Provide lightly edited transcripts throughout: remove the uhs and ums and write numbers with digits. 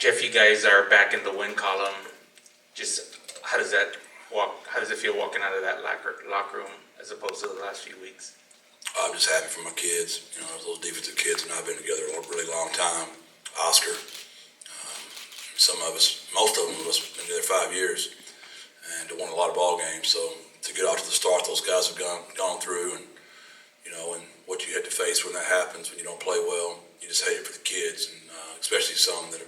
Jeff, you guys are back in the win column. Just how does that walk? How does it feel walking out of that locker room as opposed to the last few weeks? I'm just happy for my kids. You know, those defensive kids and I've been together a really long time. Oscar, some of us, most of them of us, been together 5 years and won a lot of ball games. So to get off to the start, those guys have gone through, and you know, and what you had to face when that happens, when you don't play well, you just hate it for the kids, and especially some that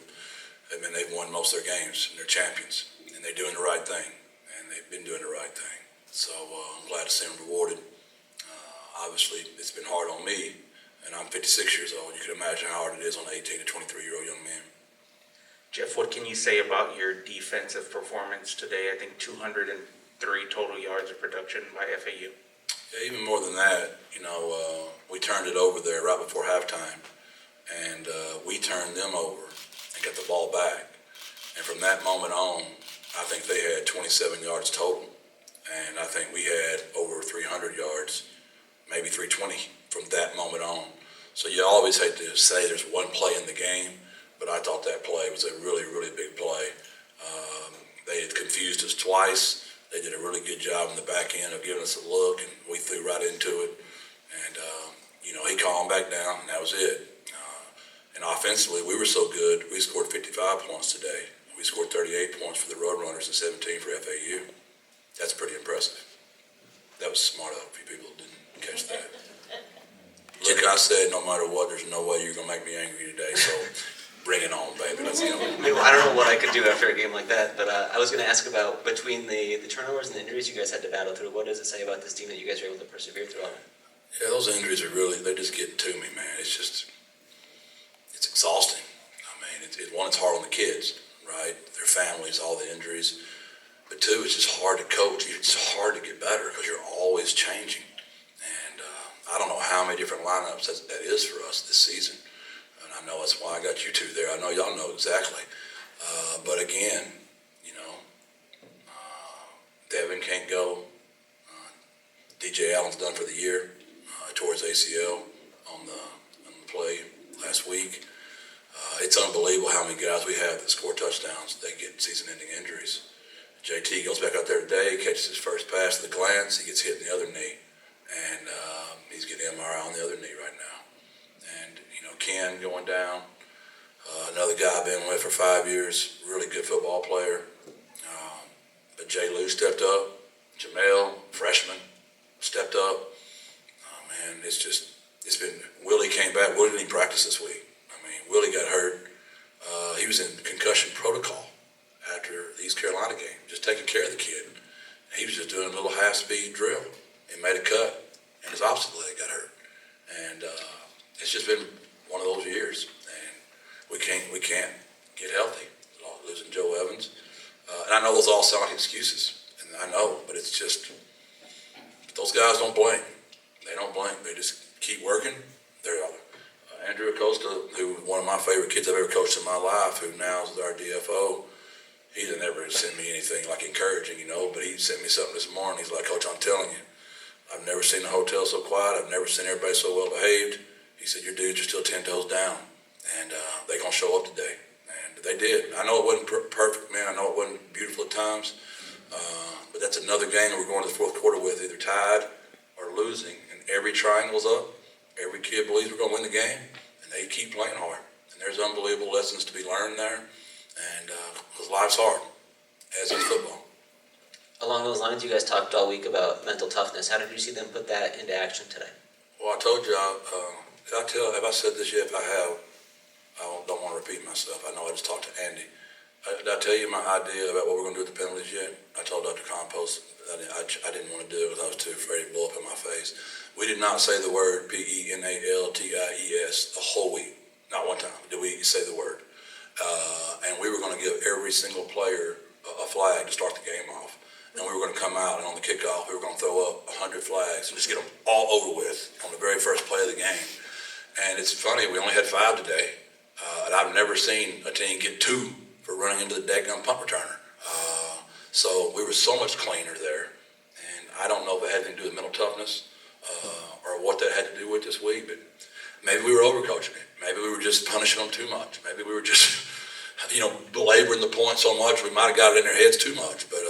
they've won most of their games and they're champions and they're doing the right thing, and they've been doing the right thing. So I'm glad to see them rewarded. Obviously, it's been hard on me, and I'm 56 years old. You can imagine how hard it is on an 18 to 23-year-old young man. Jeff, what can you say about your defensive performance today? I think 203 total yards of production by FAU. Yeah, even more than that, you know, we turned it over there right before halftime, and we turned them over and got the ball back. And from that moment on, I think they had 27 yards total, and I think we had over 300 yards, maybe 320 from that moment on. So you always hate to say there's one play in the game, but I thought that play was a really, really big play. They had confused us twice. They did a really good job in the back end of giving us a look, and we threw right into it. And, you know, he calmed back down, and that was it. And offensively, we were so good, we scored 55 points today. We scored 38 points for the Roadrunners and 17 for FAU. That's pretty impressive. That was smart. I hope you people didn't catch that. Look, I said, no matter what, there's no way you're going to make me angry today, so bring it on, baby. Let's go. I don't know what I could do after a game like that, but I was going to ask about, between the turnovers and the injuries you guys had to battle through, what does it say about this team that you guys were able to persevere through all that? Yeah, those injuries are really, they're just getting to me, man. It's exhausting. I mean, one, it's hard on the kids, right? Their families, all the injuries. But two, it's just hard to coach. It's hard to get better because you're always changing. And I don't know how many different lineups that is for us this season. And I know that's why I got you two there. I know y'all know exactly. But again, you know, Devin can't go. DJ Allen's done for the year. Tore his ACL on the play last week. It's unbelievable how many guys we have that score touchdowns. They get season-ending injuries. JT goes back out there today, catches his first pass at the glance. He gets hit in the other knee, and he's getting MRI on the other knee right now. And, you know, Ken going down, another guy I've been with for 5 years, really good football player. But Jay Lou stepped up. Jamel, freshman, stepped up. Man, it's been, Willie came back. Willie didn't even practice this week. I mean, Willie got hurt. He was in concussion protocol after the East Carolina game, just taking care of the kid. He was just doing a little half-speed drill. He made a cut, and his opposite leg got hurt. And it's just been one of those years, and we can't get healthy. Losing Joe Evans, and I know those all sound like excuses, and I know, but it's just those guys don't blink. They don't blink. They just keep working. They're Andrew Acosta, who one of my favorite kids I've ever coached in my life, who now is our DFO. He didn't ever send me anything like encouraging, you know, but he sent me something this morning. He's like, Coach, I'm telling you, I've never seen the hotel so quiet. I've never seen everybody so well behaved. He said, your dudes are still 10 toes down, and they're going to show up today. And they did. I know it wasn't perfect, man. I know it wasn't beautiful at times, but that's another game that we're going to the fourth quarter with, either tied or losing, and every triangle's up. Every kid believes we're going to win the game, and they keep playing hard. And there's unbelievable lessons to be learned there, and because life's hard, as is football. Along those lines, you guys talked all week about mental toughness. How did you see them put that into action today? Well, I told you, have I said this yet? If I have, I don't want to repeat myself. I know I just talked to Andy. Did I tell you my idea about what we're going to do with the penalties yet? I told Dr. Compost I didn't want to do it because I was too afraid to blow up in my face. We did not say the word penalties the whole week. Not one time did we say the word. And we were going to give every single player a flag to start the game off. And we were going to come out, and on the kickoff, we were going to throw up 100 flags and just get them all over with on the very first play of the game. And it's funny, we only had 5 today, and I've never seen a team get 2 for running into the daggum punt returner. So we were so much cleaner there. And I don't know if it had anything to do with mental toughness or what that had to do with this week, but maybe we were overcoaching it. Maybe we were just punishing them too much. Maybe we were just belaboring the point so much, we might have got it in their heads too much, but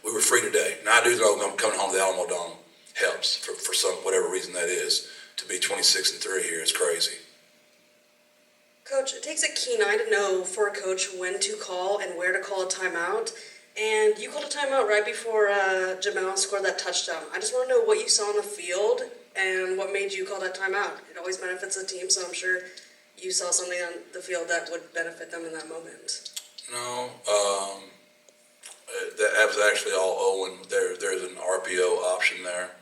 we were free today. Now I do know coming home to the Alamo Dome helps for some whatever reason that is. To be 26-3 here is crazy. Coach, it takes a keen eye to know for a coach when to call and where to call a timeout. And you called a timeout right before Jamel scored that touchdown. I just want to know what you saw on the field and what made you call that timeout. It always benefits the team, so I'm sure you saw something on the field that would benefit them in that moment. No, that was actually all Owen. There's an RPO option there.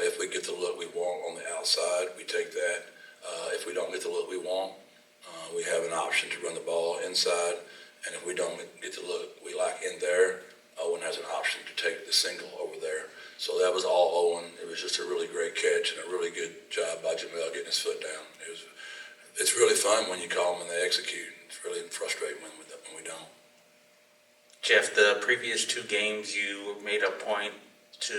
If we get the look we want on the outside, we take that. If we don't get the look we want, we have an option to run the ball inside. And if we don't get the look we like in there, Owen has an option to take the single over there. So that was all Owen. It was just a really great catch and a really good job by Jamel getting his foot down. It's really fun when you call them and they execute. It's really frustrating when we don't. Jeff, the previous 2 games, you made a point to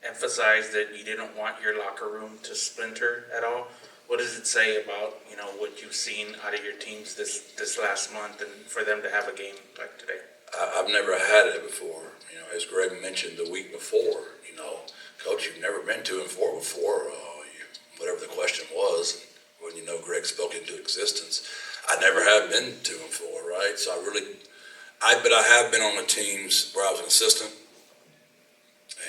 emphasize that you didn't want your locker room to splinter at all. What does it say about, what you've seen out of your teams this last month and for them to have a game like today? I've never had it before. As Greg mentioned the week before, Coach, you've never been 2-4 before. Whatever the question was, when Greg spoke into existence. I never have been 2-4, right? So but I have been on the teams where I was an assistant,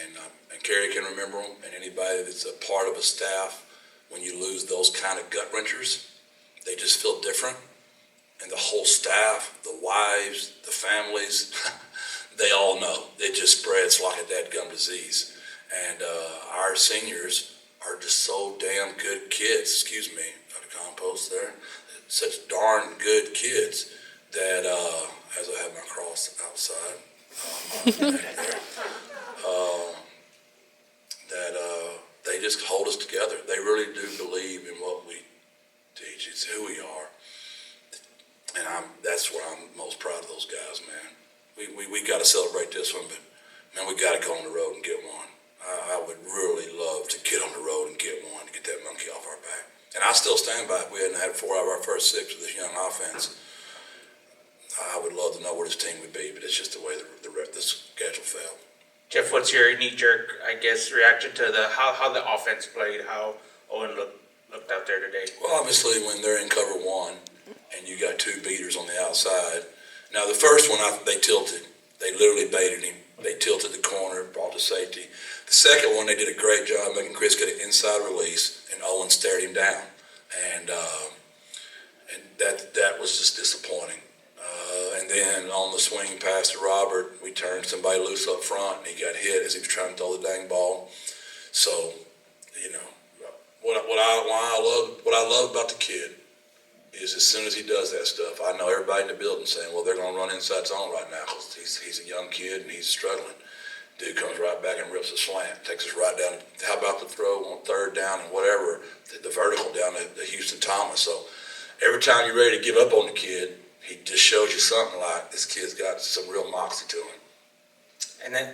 and Kerry can remember them, and anybody that's a part of a staff. When you lose those kind of gut wrenchers, they just feel different. And the whole staff, the wives, the families, they all know. It just spreads like a dadgum disease. And our seniors are just so damn good kids. Excuse me, got a compost there. Such darn good kids that, as I have my cross outside, they just hold us together. They really do believe in what we teach. It's who we are. And that's where I'm most proud of those guys, man. We got to celebrate this one, but, man, we got to go on the road and get one. I would really love to get on the road and get one, to get that monkey off our back. And I still stand by it. We hadn't had 4 out of our first 6 with this young offense. I would love to know where this team would be, but it's just the way the schedule fell. Jeff, what's your knee-jerk, reaction to how the offense played, how Owen looked out there today? Well, obviously, when they're in cover 1 and you got 2 beaters on the outside. Now, the first one, they tilted. They literally baited him. They tilted the corner, brought to safety. The second one, they did a great job making Chris get an inside release, and Owen stared him down. And that was just disappointing. And then on the swing pass to Robert, we turned somebody loose up front, and he got hit as he was trying to throw the dang ball. So, what I love about the kid is as soon as he does that stuff, I know everybody in the building saying, well, they're going to run inside zone right now because he's a young kid and he's struggling. Dude comes right back and rips a slant, takes us right down. How about the throw on 3rd down and whatever, the vertical down to Houston Thomas. So every time you're ready to give up on the kid, he just shows you something like this kid's got some real moxie to him. And then